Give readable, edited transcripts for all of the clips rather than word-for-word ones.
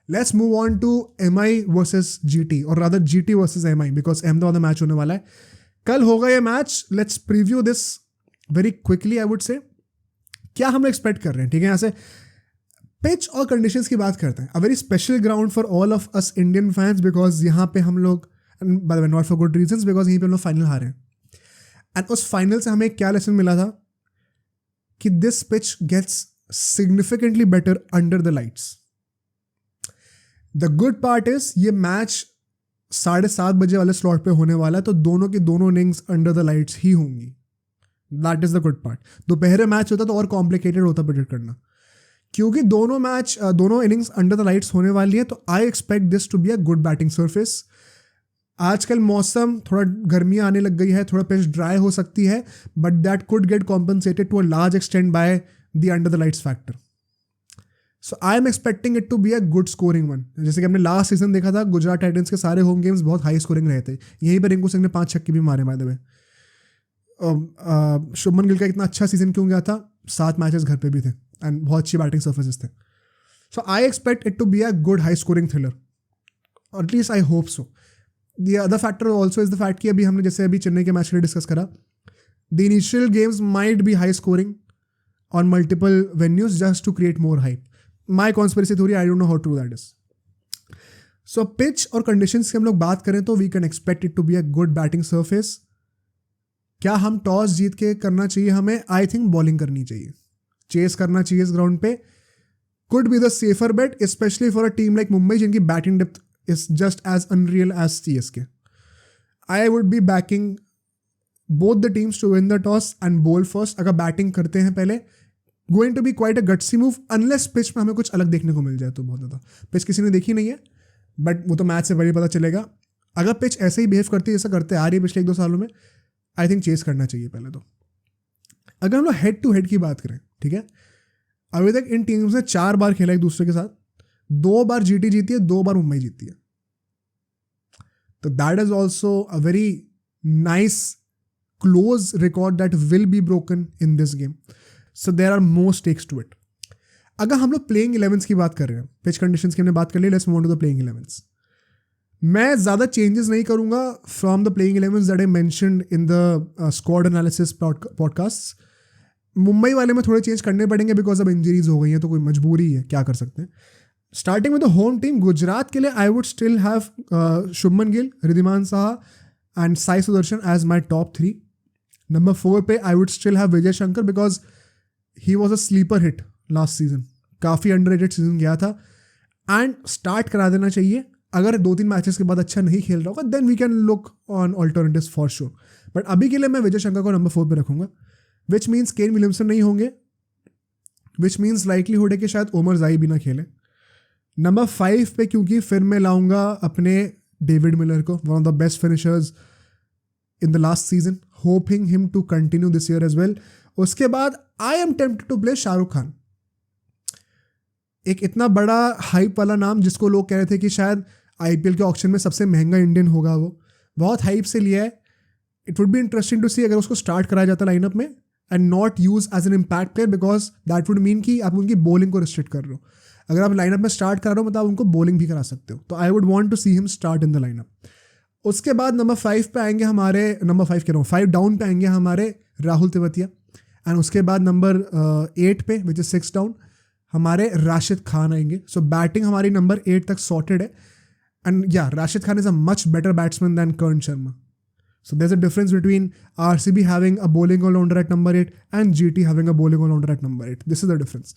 Let's move on to MI versus GT, और rather GT versus MI, because Ahmedabad में match होने वाला है कल, होगा ये match. Let's preview this very quickly. I would say क्या हम एक्सपेक्ट कर रहे हैं, ठीक है. यहाँ से पिच और कंडीशंस की बात करते हैं. A very special ground for all of us Indian fans, because यहाँ पे हम लोग, by the way not for good reasons, because यहीं पे हम लोग फाइनल हारे हैं. एंड उस फाइनल से हमें क्या लेसन मिला था कि this pitch gets significantly better under the lights. The good part is ये मैच 7:30 बजे वाले स्लॉट पे होने वाला है, तो दोनों की दोनों इनिंग्स अंडर द लाइट्स ही होंगी. That is the good part. दोपहर मैच होता तो और कॉम्प्लिकेटेड होता प्रेडिक्ट करना, क्योंकि दोनों इनिंग्स अंडर द लाइट्स होने वाली है. तो I expect this to be a good batting surface. आजकल मौसम थोड़ा गर्मियाँ आने लग गई है, थोड़ा पिच ड्राई हो सकती है, but that could get compensated to a large extent by the under the lights factor. So I am expecting it to be a good scoring one. जैसे कि हमने लास्ट सीजन देखा था, गुजरात टाइटंस के सारे होम गेम्स बहुत high scoring रहे थे. यहीं पर रिंकू सिंह ने 5 छक्के भी मारे by the way. Shubman Gill का इतना अच्छा सीजन क्यों गया था, 7 मैचेस घर पे भी थे एंड बहुत अच्छी बैटिंग सर्फेसेस थे. So I expect it to be a good high scoring thriller, और at least I hope so. The other factor also is the fact कि अभी चेन्नई के मैच के लिए डिस्कस करा, the initial games might be high scoring on multiple venues just to create more hype. My conspiracy theory, I don't know how true that is. So pitch और conditions की हम लोग बात करें तो we can expect it to be a good batting surface. क्या हम toss जीत के करना चाहिए हमें? आई थिंक बॉलिंग करनी चाहिए, चेस करना चाहिए इस ग्राउंड पे. Could be the safer bet, especially for a team like Mumbai जिनकी batting depth is just as unreal as CSK. I would be backing both the teams to win the toss and bowl first. अगर batting करते हैं पहले, going to be quite a gutsy move unless pitch में हमें कुछ अलग देखने को मिल जाए तो बहुत ज़्यादा. पिच किसी ने देखी नहीं है, बट वो तो मैच से बड़ी पता चलेगा. अगर पिच ऐसे ही बिहेव करती है जैसा करते आ रही है पिछले 1-2 सालों में, आई थिंक चेस करना चाहिए पहले तो. अगर हम लोग हेड टू हेड की बात करें, ठीक है, अभी तक इन टीम्स ने 4 बार खेला एक दूसरे के साथ. 2 बार GT जीती है, 2 बार मुंबई जीती है. तो that is also a very nice close record that will be broken in this game. So there are more stakes to it. अगर हम लोग प्लेइंग 11s की बात कर रहे हैं, पिच कंडीशंस की हमने बात कर ली, let's move on to the playing 11s. मैं ज़्यादा चेंजेस नहीं करूंगा from the playing 11s that I mentioned in the squad analysis podcast. Mumbai वाले में थोड़े चेंज करने पड़ेंगे बिकॉज अब इंजरीज हो गई हैं, तो कोई मजबूरी है, क्या कर सकते हैं. Starting with the home team, Gujarat के लिए I would still have Shubman Gill, Wriddhiman Saha and Sai Sudharsan as my top 3. Number 4 पे I would still have Vijay Shankar because he was a sleeper hit last season. काफ़ी अंडररेटेड सीजन गया था एंड स्टार्ट करा देना चाहिए. अगर 2-3 मैचेस के बाद अच्छा नहीं खेल रहा होगा then we can look on alternatives for sure. But अभी के लिए मैं विजय शंकर को नंबर 4 पे रखूंगा, विच मीन्स केन विलियमसन नहीं होंगे, विच मीन्स लाइकलीहुड है कि शायद ओमर जाई भी ना खेले. नंबर 5 पे क्योंकि फिर मैं लाऊंगा अपने डेविड मिलर को, one of the best finishers in the last season, hoping him to continue this year as well. उसके बाद I am tempted to play Shahrukh Khan. एक इतना बड़ा हाइप वाला नाम जिसको लोग कह रहे थे कि शायद IPL के ऑक्शन में सबसे महंगा इंडियन होगा, वो बहुत हाइप से लिया है. It would be interesting to see अगर उसको स्टार्ट कराया जाता लाइनअप में and not use as an impact player, because that would mean कि आप उनकी बॉलिंग को रिस्ट्रिक्ट कर रहे हो. अगर आप लाइनअप में स्टार्ट कर रहे हो मतलब आप उनको बॉलिंग भी करा सकते हो. तो I would want to see him start in the lineup. उसके बाद नंबर 5 पे आएंगे हमारे, नंबर 5 कह रहा हूँ, 5 डाउन पे आएंगे हमारे राहुल तेवतिया. एंड उसके बाद नंबर 8 पे विच इज 6 डाउन हमारे राशिद खान आएंगे. सो बैटिंग हमारी नंबर 8 तक सॉर्टेड है. एंड या Rashid Khan is a much better batsman than Karn Sharma. So there's a difference between RCB having a bowling all-rounder at number 8 and GT having a bowling all-rounder at number 8. This is the difference.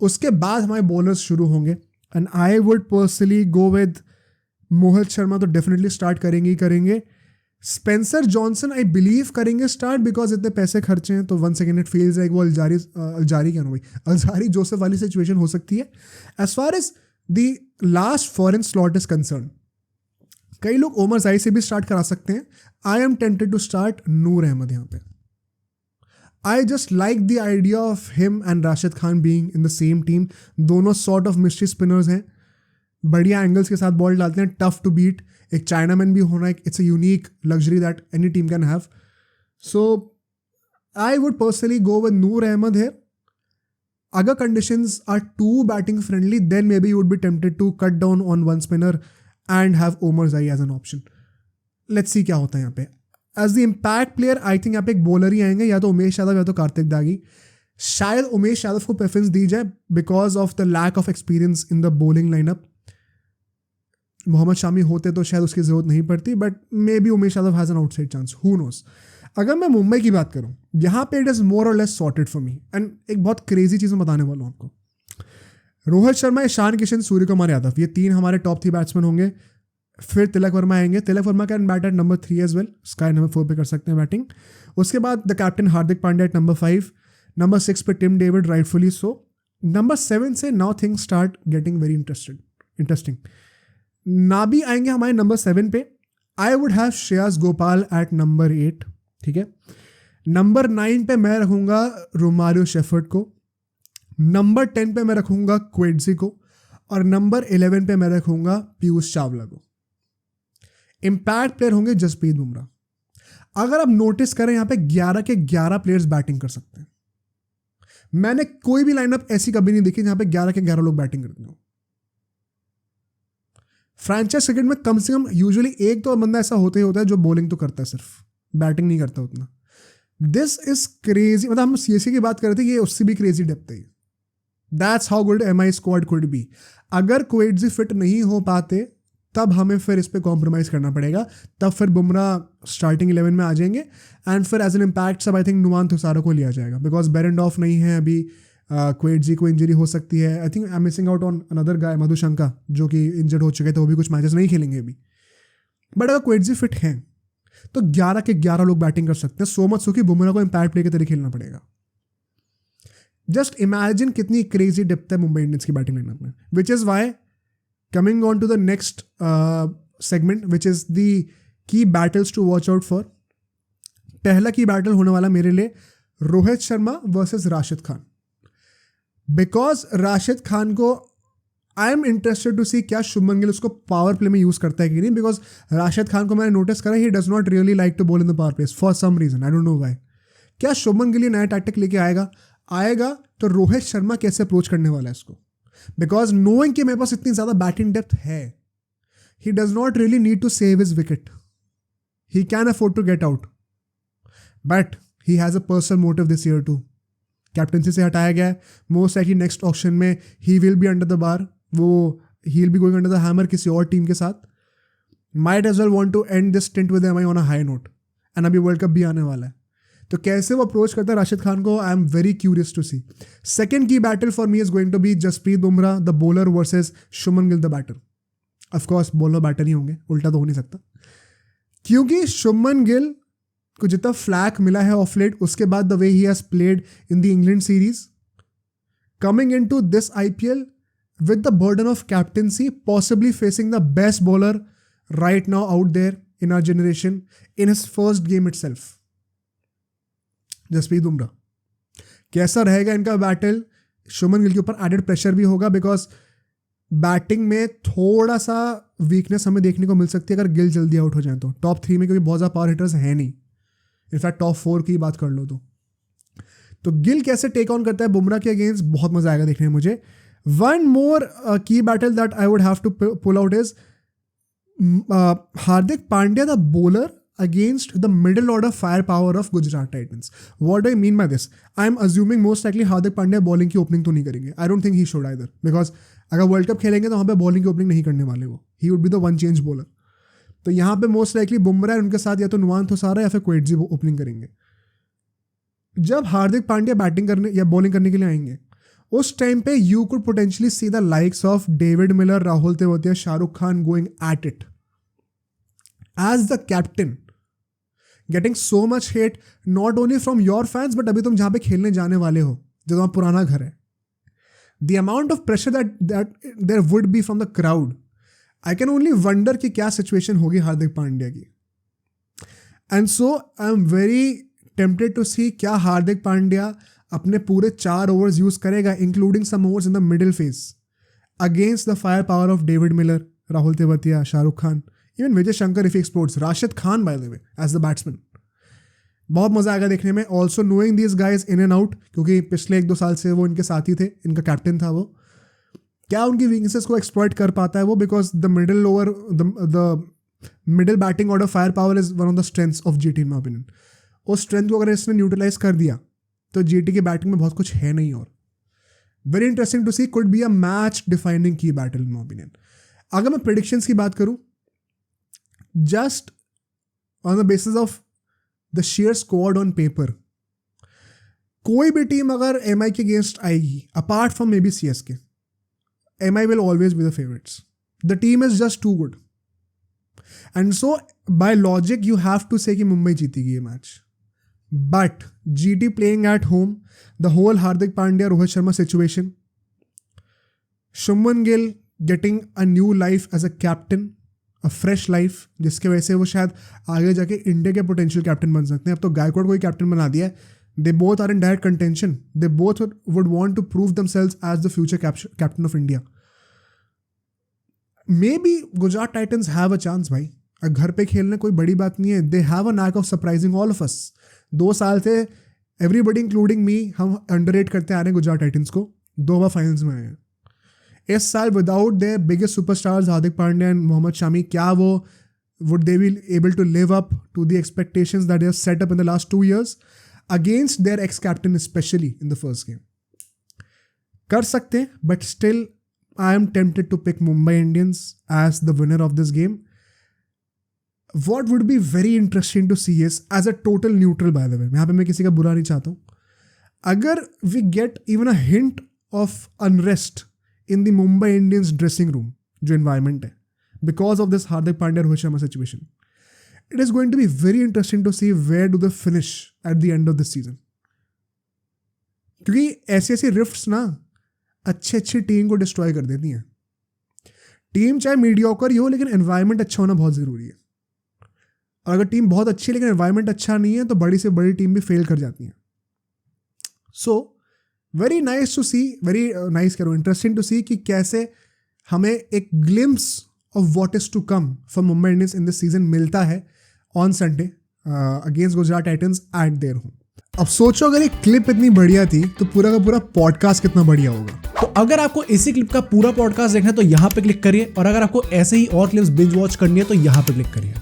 उसके बाद हमारे bowlers शुरू होंगे and I would personally go with Mohit Sharma. तो definitely start करेंगे. Spencer Johnson I believe करेंगे start because इतने पैसे खर्चे हैं. तो 1 सेकेंड इट फील्स लाइक वो अलजारी जोसेफ वाली सिचुएशन हो सकती है. As far as the last foreign slot is concerned, कई लोग ओमर जाई से भी स्टार्ट करा सकते हैं. I am tempted to start Noor Ahmad यहाँ पे. I just like the idea of him and Rashid Khan being in the same team. दोनों सॉर्ट ऑफ मिस्ट्री स्पिनर्स हैं, बढ़िया एंगल्स के साथ बॉल डालते हैं, टफ टू बीट. एक चाइनामैन भी होना, it's a unique luxury that any team can have. So I would personally go with Noor Ahmad है. अगर conditions are too batting friendly, then maybe you would be tempted to cut down on one spinner and have Omar Zai as an option. Let's see क्या होता है यहाँ पे. As the impact player, I think यहाँ पे एक bowler ही आएंगे, या तो उमेश यादव या तो कार्तिक दागी. शायद उमेश यादव को प्रेफरेंस दी जाए because of the lack of experience in the bowling lineup. Mohammed Shami होते तो शायद उसकी ज़रूरत नहीं पड़ती, but maybe Umesh Yadav has an outside chance, who knows. अगर मैं मुंबई की बात करूं, यहाँ पे इट इज़ मोर और less sorted for me. And एक बहुत क्रेजी चीज़ मैं बताने वाला हूँ आपको. रोहित शर्मा, ईशान किशन, सूर्य कुमार यादव, ये 3 हमारे टॉप 3 बैट्समैन होंगे. फिर तिलक वर्मा आएंगे. Tilak Varma can bat at number 3 as well. SKY number 4 पे कर सकते हैं बैटिंग. उसके बाद the captain Hardik Pandya at number 5. Number 6 पे Tim David, rightfully so. Number 7 से now things start getting very interesting. Nabi आएंगे हमारे नंबर 7 पे. I would have Shreyas Gopal at number 8. ठीक है. नंबर 9 पे मैं रखूंगा रोमारियो शेफर्ड को. नंबर 10 पे मैं रखूंगा क्वेड्जी को. और नंबर 11 पे मैं रखूंगा पीयूष चावला को. इम्पैक्ट प्लेयर होंगे जसप्रीत बुमराह. अगर आप नोटिस करें, यहाँ पे 11 के 11 प्लेयर्स बैटिंग कर सकते हैं. मैंने कोई भी लाइनअप ऐसी कभी नहीं देखी जहां पे 11 के 11 लोग बैटिंग करते हो. फ्रेंचाइज क्रिकेट में कम से कम यूजुअली एक तो बंदा ऐसा होता ही होता है जो बॉलिंग तो करता है, सिर्फ बैटिंग नहीं करता उतना. This is crazy. मतलब हम सीएसके की बात कर रहे थे, ये उससे भी क्रेजी डेप्थ है. That's how good MI squad could be. अगर क्वेड्जी फिट नहीं हो पाते तब हमें फिर इस पर कॉम्प्रोमाइज़ करना पड़ेगा. तब फिर बुमराह स्टार्टिंग 11 में आ जाएंगे. एंड फिर एज एन इम्पैक्ट सब आई थिंक नुमान थुसारा को लिया जाएगा, बिकॉज बेरेंडॉफ नहीं है अभी. क्वेड्जी को इंजरी हो सकती है. I think I am missing out on another guy, Madushanka, जो कि इंजर्ड हो चुके थे, वो भी कुछ मैचेस नहीं खेलेंगे अभी. बट अगर क्वेड्जी फिट हैं तो 11 के 11 लोग बैटिंग कर सकते हैं. सो मच सो कि बुमराह को इम्पैक्ट प्ले के तरीके खेलना पड़ेगा. जस्ट इमेजिन कितनी क्रेजी डेप्थ है मुंबई इंडियंस की बैटिंग लाइनअप में. Which is why coming on to the next segment, which is the key battles to watch out for. पहला की बैटल होने वाला मेरे लिए रोहित शर्मा वर्सेस राशिद खान. बिकॉज राशिद खान को आई एम इंटरेस्टेड टू सी क्या शुभमन गिल उसको पावर प्ले में यूज़ करता है कि नहीं. बिकॉज राशिद खान को मैंने नोटिस करा, he does not really like to bowl in the power plays for some reason, I don't know why. क्या शुभमन गिल नया टैक्टिक लेके आएगा तो रोहित शर्मा कैसे अप्रोच करने वाला है इसको. बिकॉज नोइंग कि मेरे पास इतनी ज़्यादा बैटिंग डेप्थ है, he does not really need to save his wicket. He can afford to get out, but he has a personal motive this year too. Captaincy से हटाया गया है. मोस्ट लाइकली नेक्स्ट ऑक्शन में he will be under the bar. He will be going under the hammer किसी और team के साथ. Might as well want to end this stint with MI on a high note. And अभी world cup भी आने वाला है, तो कैसे वो अप्रोच करता है राशिद खान को, I am very curious to see. Second की battle for me is going to be Jasprit Bumrah the bowler versus Shubman Gill the batter. Of course bowler batter ही होंगे, उल्टा तो हो नहीं सकता, क्योंकि शुभमन गिल को जितना फ्लैक मिला है ऑफ लेट, उसके बाद the way he has played in the England series, coming in to this IPL with the burden of captaincy, possibly facing the best bowler right now out there in our generation in his first game itself. Jasprit Bumrah, कैसा रहेगा इनका battle. Shubman Gill के ऊपर added pressure भी होगा, because batting में थोड़ा सा वीकनेस हमें देखने को मिल सकती है अगर गिल जल्दी आउट हो जाए तो. टॉप 3 में क्योंकि बहुत ज़्यादा पावर हिटर्स हैं नहीं, इनफैक्ट टॉप 4 की बात कर लो तो गिल कैसे टेक ऑन करता है बुमराह के अगेंस्ट, बहुत मजा आएगा देखने में मुझे. वन मोर की battle that I would have to pull out is Hardik Pandya the bowler against the middle order firepower of Gujarat Titans. What do I mean by this? I am assuming most likely Hardik Pandya bowling की opening तो नहीं करेंगे. I don't think he should either, because अगर world cup खेलेंगे तो वहाँ पे bowling की ओपनिंग नहीं करने वाले वो. He would be the one change bowler. तो यहाँ पे मोस्ट लाइकली बुमराह उनके साथ या तो नुमान थोसारा या फिर क्वेड्जी ओपनिंग करेंगे. जब हार्दिक पांड्या बैटिंग करने या बॉलिंग करने के लिए आएंगे, उस टाइम पे you could potentially see the likes of David Miller, Rahul Tewatia, Shahrukh Khan going at it as the captain, getting so much hate not only from your fans but अभी तुम जहाँ पे खेलने जाने वाले हो, जो तुम्हारा पुराना घर है, the amount of pressure that there would be from the crowd, I can only wonder कि क्या situation होगी हार्दिक पांड्या की. And so I am very tempted to see क्या हार्दिक पांड्या अपने पूरे 4 overs यूज करेगा, including some overs in the middle phase, against the firepower of David Miller, Rahul Tewatia, Shah Rukh Khan, even Vijay Shankar if he explodes, Rashid Khan by the way as the batsman. बहुत मज़ा आएगा देखने में. Also knowing these guys in and out, क्योंकि पिछले 1-2 साल से वो इनके साथ ही थे, इनका कैप्टन था वो. क्या उनकी वीकनेसेस को एक्सप्लॉइट कर पाता है वो, because the middle batting order fire power is one of the strengths of GT in my opinion. उस स्ट्रेंथ को अगर इसने न्यूट्रलाइज कर दिया तो जीटी की बैटिंग में बहुत कुछ है नहीं. और very interesting to see, could be a match defining की बैटल इन माय ओपिनियन. अगर मैं प्रेडिक्शंस की बात करूं, just on the basis of the share squad on paper, कोई भी टीम अगर एमआई के अगेंस्ट आएगी, apart from maybe CSK, MI will always be the favourites. The team is just too good. And so by logic you have to say कि मुंबई जीतेगी ये मैच. But GT playing at home, the whole Hardik Pandya Rohit Sharma situation, Shubman Gill getting a new life as a captain, a fresh life, जिसके वजह से वो शायद आगे जाके इंडिया के पोटेंशियल कैप्टन बन सकते हैं. अब तो गायकवाड़ को ही कैप्टन बना दिया है. They both are in direct contention. They both would want to prove themselves as the future captain of India. Maybe Gujarat Titans have a chance भाई. घर पे खेलने कोई बड़ी बात नहीं है. They have a knack of surprising all of us. 2 साल से एवरीबडी इंक्लूडिंग मी, हम अंडररेट करते आ रहे हैं गुजरात टाइटंस को. 2 बार फाइनल्स में आए हैं. इस साल without their biggest superstars Hardik Pandya and Mohammed Shami, क्या वो would they be able to live up to the expectations that they have set up in the last 2 years against their ex captain, especially in the first game? कर सकते हैं, but still I am tempted to pick Mumbai Indians as the winner of this game. What would be very interesting to see is, as a total neutral by the way, यहाँ पे मैं किसी का बुरा नहीं चाहता हूँ, अगर we get even a hint of unrest in the Mumbai Indians dressing room, जो environment है, because of this Hardik Pandya Rohit Sharma situation, it is going to be very interesting to see where do they finish at the end of this season. क्योंकि ऐसी ऐसी rifts ना अच्छी team को destroy कर देती हैं. टीम चाहे मीडियोकर ही हो, लेकिन एनवायरनमेंट अच्छा होना बहुत ज़रूरी है. और अगर टीम बहुत अच्छी है लेकिन एनवायरनमेंट अच्छा नहीं है, तो बड़ी से बड़ी टीम भी फेल कर जाती है. So very nice to see, very nice करो, इंटरेस्टिंग टू सी कि कैसे हमें एक glimpse of what is to come for Mumbai Indians in this season मिलता है on Sunday against Gujarat Titans at their home. अब सोचो अगर ये क्लिप इतनी बढ़िया थी तो पूरा का पूरा पॉडकास्ट कितना बढ़िया होगा. तो अगर आपको इसी क्लिप का पूरा पॉडकास्ट देखना है तो यहाँ पे क्लिक करिए, और अगर आपको ऐसे ही और क्लिप्स बिंज वॉच करनी है तो यहाँ पे क्लिक करिए.